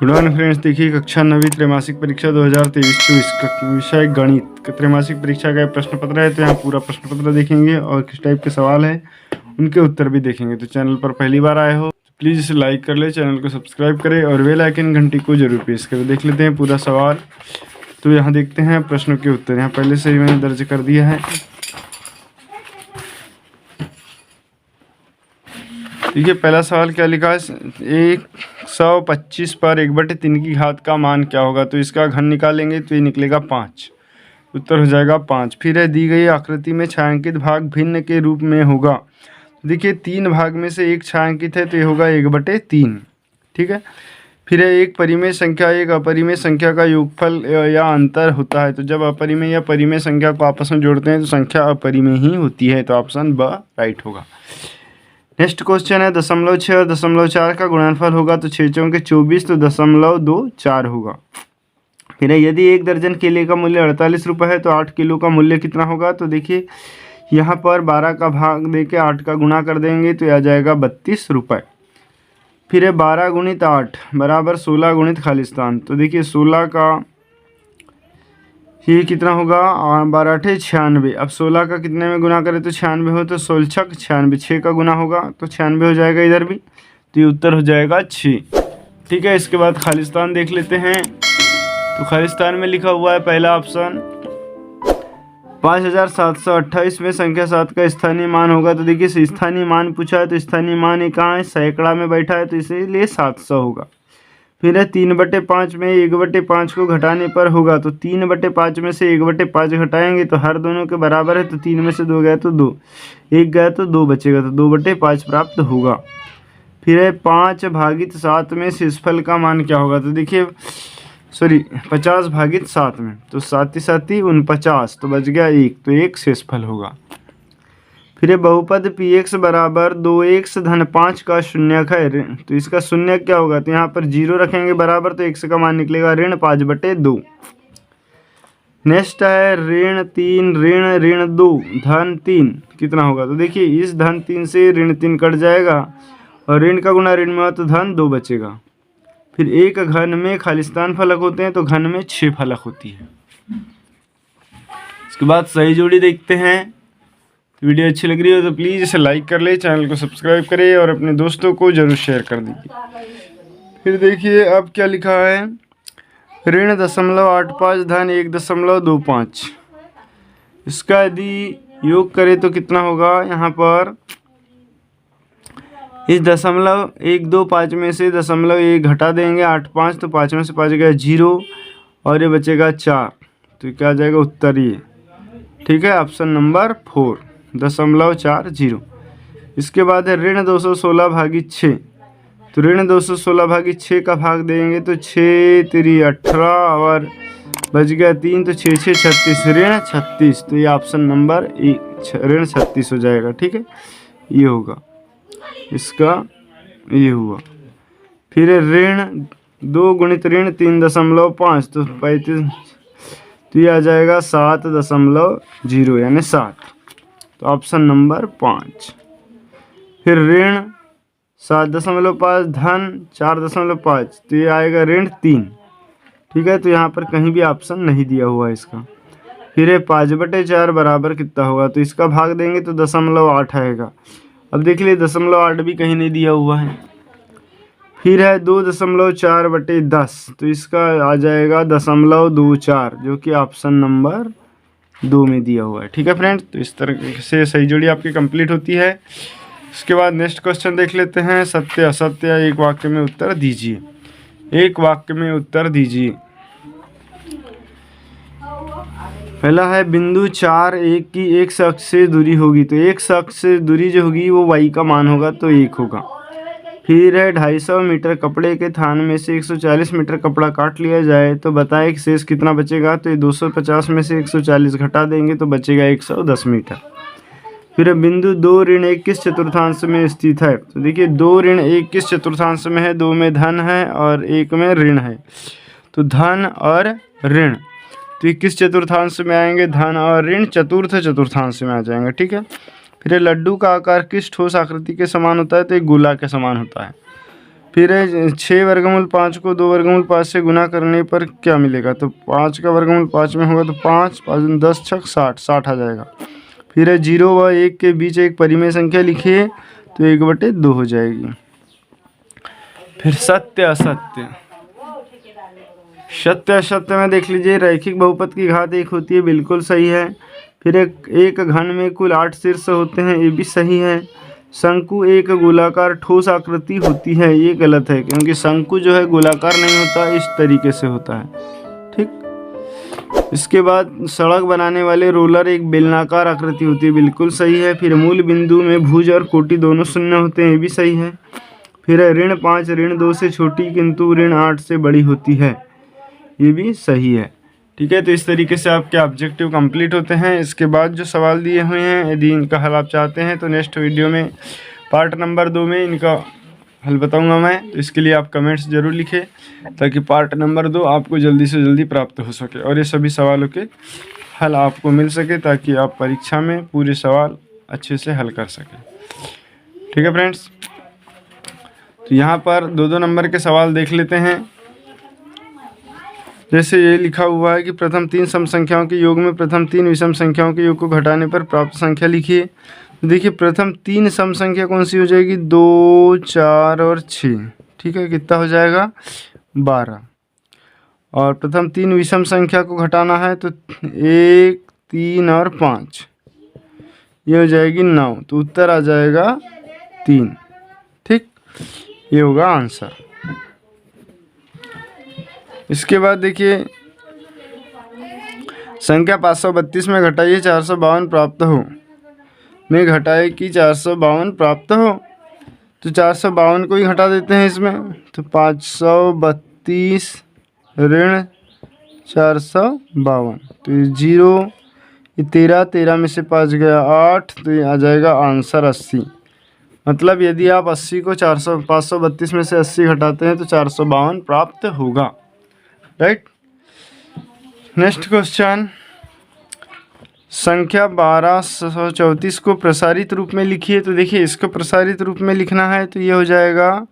Good morning friends. देखिए कक्षा 9वीं त्रैमासिक परीक्षा 2023-24 विषय गणित का त्रैमासिक परीक्षा का प्रश्न पत्र है। तो यहाँ पूरा प्रश्न पत्र देखेंगे और किस टाइप के सवाल है उनके उत्तर भी देखेंगे। तो चैनल पर पहली बार आए हो तो प्लीज़ इसे लाइक कर ले, चैनल को सब्सक्राइब करें और बेल आइकन घंटी को जरूर प्रेस करें। देख लेते हैं पूरा सवाल। तो यहाँ देखते हैं प्रश्नों के उत्तर। यहाँ पहले से ही मैंने दर्ज कर दिया है। देखिए पहला सवाल क्या लिखा है, 125 पर 1/3 की घात का मान क्या होगा। तो इसका घन निकालेंगे तो ये निकलेगा 5, उत्तर हो जाएगा 5। फिर है दी गई आकृति में छायांकित भाग भिन्न के रूप में होगा। देखिए 3 भाग में से एक छायांकित है तो ये होगा 1/3, ठीक है। फिर है एक परिमेय संख्या एक अपरिमेय संख्या का योगफल या अंतर होता है। तो जब अपरिमेय या परिमेय संख्या को आपस में जोड़ते हैं तो संख्या अपरिमेय ही होती है। तो ऑप्शन ब राइट होगा। नेक्स्ट क्वेश्चन है 0.6 और 0.4 का गुणनफल होगा। तो 6 चौके 24 तो 0.24 होगा। फिर यदि 1 दर्जन केले का मूल्य 48 रुपये है तो 8 किलो का मूल्य कितना होगा। तो देखिए यहाँ पर 12 का भाग देके 8 का गुणा कर देंगे तो आ जाएगा 32 रुपये। फिर है 12 गुणित 8 बराबर 16 गुणित खालिस्तान। तो देखिए 16 का ये कितना होगा, 12 8 96। अब 16 का कितने में गुना करें तो 96 हो, तो 16 6 96, 6 का गुना होगा तो 96 हो जाएगा इधर भी। तो ये उत्तर हो जाएगा 6, ठीक है। इसके बाद खालिस्तान देख लेते हैं। तो खालिस्तान में लिखा हुआ है पहला ऑप्शन 5728 में संख्या 7 का स्थानीय मान होगा। तो देखिए स्थानीय मान पूछा है तो स्थानीय मान ये कहाँ है, सैकड़ा में बैठा है तो इसीलिए 700 होगा। फिर है 3/5 में 1/5 को घटाने पर होगा। तो 3/5 में से 1/5 घटाएंगे तो हर दोनों के बराबर है। तो 3 में से 2 गया तो 2, 1 गया तो 2 बचेगा, तो 2/5 प्राप्त होगा। फिर है 5 भागित 7 में शेषफल का मान क्या होगा। तो देखिए 50 भागित 7 में तो 7 7 49, तो बच गया 1, तो 1 शेषफल होगा। फिर बहुपद px बराबर 2x धन 5 का शून्यक है। तो इसका शून्यक क्या होगा, तो यहाँ पर 0 रखेंगे बराबर, तो x का मान निकलेगा ऋण 5/2। नेक्स्ट है ऋण 3 ऋण 2 धन 3 कितना होगा। तो देखिए इस धन 3 से ऋण 3 कट जाएगा और ऋण का गुना ऋण में हो तो धन 2 बचेगा। फिर एक घन में खालिस्तान फलक होते हैं तो घन में 6 फलक होती है। इसके बाद सही जोड़ी देखते हैं। वीडियो अच्छी लग रही हो तो प्लीज़ इसे लाइक कर ले, चैनल को सब्सक्राइब करें और अपने दोस्तों को ज़रूर शेयर कर दीजिए। फिर देखिए अब क्या लिखा है, ऋण 0.85 धन 1.25। इसका यदि योग करें तो कितना होगा। यहाँ पर इस 0.125 में से 0.1 घटा देंगे 8 5, तो 5 में से 5 गया 0 और ये बचेगा 4। तो क्या आ जाएगा उत्तर ये, ठीक है। Option number 4 0.40। इसके बाद है ऋण 216 भागित 6। तो ऋण 216 भागित 6 का भाग देंगे तो 6 3 18 और बच गया 3, तो 6 6 36 ऋण 36। तो ये ऑप्शन नंबर ऋण 36 हो जाएगा, ठीक है। ये होगा इसका, ये हुआ। फिर ऋण 2 गुणित ऋण 3.5 तो 35, तो ये आ जाएगा 7.0 यानी 7। तो ऑप्शन नंबर 5। फिर ऋण 7.5 धन 4.5 तो ये आएगा ऋण 3, ठीक है। तो यहाँ पर कहीं भी ऑप्शन नहीं दिया हुआ है इसका। फिर है 5/4 बराबर कितना होगा। तो इसका भाग देंगे तो 0.8 आएगा। अब देख लीजिए 0.8 भी कहीं नहीं दिया हुआ है। फिर है 2.4/10 तो इसका आ जाएगा 0.24 जो कि ऑप्शन नंबर 2 में दिया हुआ है, ठीक है फ्रेंड्स। तो इस तरह से सही जोड़ी आपकी कंप्लीट होती है। इसके बाद नेक्स्ट क्वेश्चन देख लेते हैं, सत्य असत्य एक वाक्य में उत्तर दीजिए। एक वाक्य में उत्तर दीजिए। पहला है बिंदु 4 1 की एक अक्ष से दूरी होगी। तो एक अक्ष से दूरी जो होगी वो y का मान होगा तो 1 होगा। फिर है 250 मीटर कपड़े के थान में से 140 मीटर कपड़ा काट लिया जाए तो बताएं कि शेष कितना बचेगा। तो ये 250 में से 140 घटा देंगे तो बचेगा 110 मीटर। फिर बिंदु 2 ऋण 1 किस चतुर्थांश में स्थित है। तो देखिए 2 ऋण 1 किस चतुर्थांश में है, 2 में धन है और 1 में ऋण है। तो धन और ऋण तो ये किस चतुर्थांश में आएंगे, धन और ऋण चतुर्थ चतुर्थांश में आ जाएंगे, ठीक है। फिर लड्डू का आकार किस ठोस आकृति के समान होता है। तो एक गोला के समान होता है। फिर है 6 वर्गमूल 5 को 2 वर्गमूल 5 से गुना करने पर क्या मिलेगा, तो 5 का वर्गमूल 5 में होगा तो 5 5 10 छक 60 आ जाएगा। फिर है 0 व 1 के बीच एक परिमेय संख्या लिखिए, तो 1/2 हो जाएगी। फिर सत्य असत्य, सत्य असत्य में देख लीजिए, रैखिक बहुपद की घात 1 होती है, बिल्कुल सही है। फिर एक घन में कुल 8 शीर्ष होते हैं, ये भी सही है। शंकु एक गोलाकार ठोस आकृति होती है, ये गलत है, क्योंकि शंकु जो है गोलाकार नहीं होता, इस तरीके से होता है। ठीक। इसके बाद सड़क बनाने वाले रोलर एक बेलनाकार आकृति होती है, बिल्कुल सही है। फिर मूल बिंदु में भुज और कोटि दोनों शून्य होते हैं, ये भी सही है। फिर ऋण 5 ऋण 2 से छोटी किंतु ऋण 8 से बड़ी होती है, ये भी सही है। ठीक है, तो इस तरीके से आपके ऑब्जेक्टिव कंप्लीट होते हैं। इसके बाद जो सवाल दिए हुए हैं, यदि इनका हल आप चाहते हैं तो नेक्स्ट वीडियो में पार्ट नंबर 2 में इनका हल बताऊंगा मैं, तो इसके लिए आप कमेंट्स ज़रूर लिखें, ताकि पार्ट नंबर 2 आपको जल्दी से जल्दी प्राप्त हो सके और ये सभी सवालों के हल आपको मिल सके, ताकि आप परीक्षा में पूरे सवाल अच्छे से हल कर सकें। ठीक है फ्रेंड्स, तो यहाँ पर 2-2 नंबर के सवाल देख लेते हैं। जैसे ये लिखा हुआ है कि प्रथम 3 सम संख्याओं के योग में प्रथम 3 विषम संख्याओं के योग को घटाने पर प्राप्त संख्या लिखिए। देखिए प्रथम 3 सम संख्या कौन सी हो जाएगी, 2 4 और 6। ठीक है, कितना हो जाएगा 12। और प्रथम 3 विषम संख्या को घटाना है तो 1 3 और 5, ये हो जाएगी 9, तो उत्तर आ जाएगा 3। ठीक, ये होगा आंसर। इसके बाद देखिए संख्या 532 में घटाइए 452 प्राप्त हो, में घटाए कि 452 प्राप्त हो, तो 452 को ही घटा देते हैं इसमें, तो 532 ऋण 452, तो ये 0, ये 13 में से 5 गया 8, तो ये आ जाएगा आंसर 80। मतलब यदि आप 80 को 532 में से 80 घटाते हैं तो 452 प्राप्त होगा। राइट। नेक्स्ट क्वेश्चन, संख्या 1234 को प्रसारित रूप में लिखिए। तो देखिए इसको प्रसारित रूप में लिखना है तो ये हो जाएगा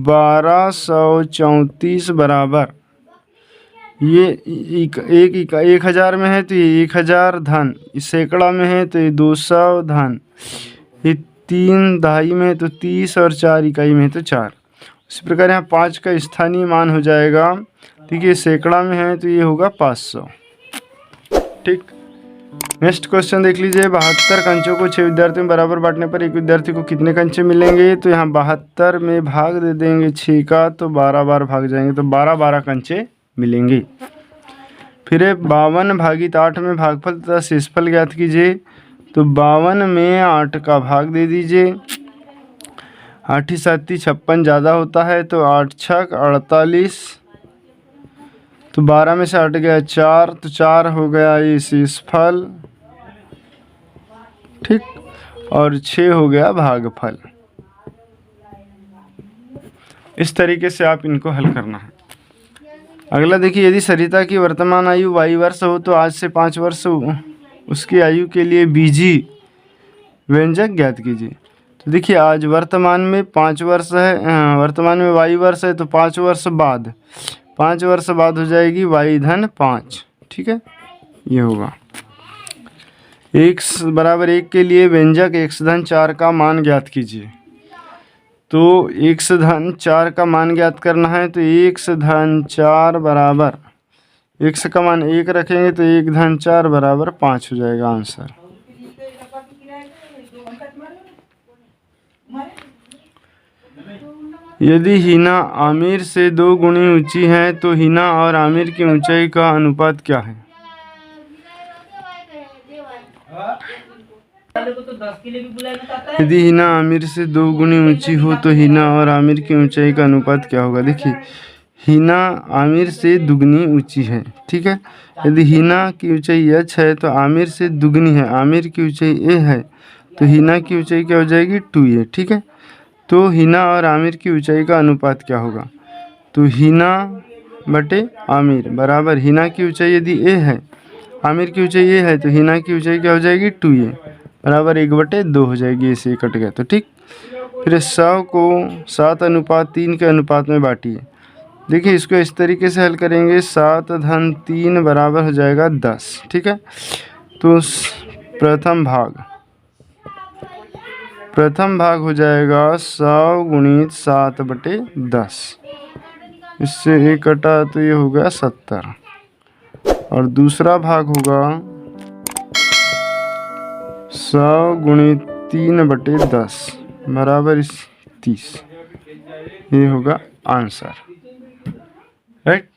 1234 बराबर, ये 1000 में है तो ये 1000 धन, इस सैकड़ा में है तो ये 200 धन, ये 3 दहाई में है तो 30 और 4 इकाई में है तो 4। इसी प्रकार यहाँ 5 का स्थानीय मान हो जाएगा, ठीक है, सैकड़ा में है तो ये होगा 500। ठीक। नेक्स्ट क्वेश्चन देख लीजिए, 72 कंचों को 6 विद्यार्थियों में बराबर बांटने पर एक विद्यार्थी को कितने कंचे मिलेंगे। तो यहाँ 72 में भाग दे देंगे 6 का, तो 12 बार भाग जाएंगे, तो 12 कंचे मिलेंगे। फिर 52 भागित 8 में भागफल तथा शेषफल ज्ञात कीजिए। तो 52 में 8 का भाग दे दीजिए, 8 7 56 ज़्यादा होता है, तो 8 6 48, तो 12 में से 8 गया 4, तो 4 हो गया ये शेषफल। ठीक, और 6 हो गया भागफल। इस तरीके से आप इनको हल करना है। अगला देखिए, यदि सरिता की वर्तमान आयु 22 वर्ष हो तो आज से 5 वर्ष उसकी आयु के लिए बीजी व्यंजक ज्ञात कीजिए। तो देखिए आज वर्तमान में 5 वर्ष है, वर्तमान में 22 वर्ष है, तो 5 वर्ष बाद, 5 वर्ष बाद हो जाएगी y धन 5। ठीक है, ये होगा x बराबर 1 के लिए व्यंजक x धन 4 का मान ज्ञात कीजिए। तो x धन 4 का मान ज्ञात करना है, तो x धन 4 बराबर, x का मान 1 रखेंगे तो 1 धन 4 बराबर 5 हो जाएगा आंसर। यदि हिना आमिर से 2 गुनी ऊंची है तो हिना और आमिर की ऊंचाई का अनुपात क्या है। यदि हिना आमिर से 2 गुनी ऊंची हो तो हिना और आमिर की ऊंचाई का अनुपात क्या होगा। देखिए हिना आमिर से दुगनी ऊंची है, ठीक है। यदि हिना की ऊंचाई h है तो आमिर से दुगनी है, आमिर की ऊंचाई a है, तो हिना की ऊंचाई क्या हो जाएगी 2a। ठीक है, तो हिना और आमिर की ऊंचाई का अनुपात क्या होगा। तो हिना बटे आमिर बराबर, हिना की ऊंचाई यदि a है, आमिर की ऊंचाई a है, तो हिना की ऊंचाई क्या हो जाएगी 2a बराबर 1/2 हो जाएगी, ऐसे कट गया तो ठीक। फिर 100 को 7:3 के अनुपात में बांटिए। देखिए इसको इस तरीके से हल करेंगे, 7-3 बराबर हो जाएगा 10। ठीक है, तो प्रथम भाग हो जाएगा 100 गुणित 7/10। इससे 1 कटा तो ये हो गया 70। और दूसरा भाग होगा 100 गुणित 3/10 बराबर 30। ये होगा आंसर, राइट।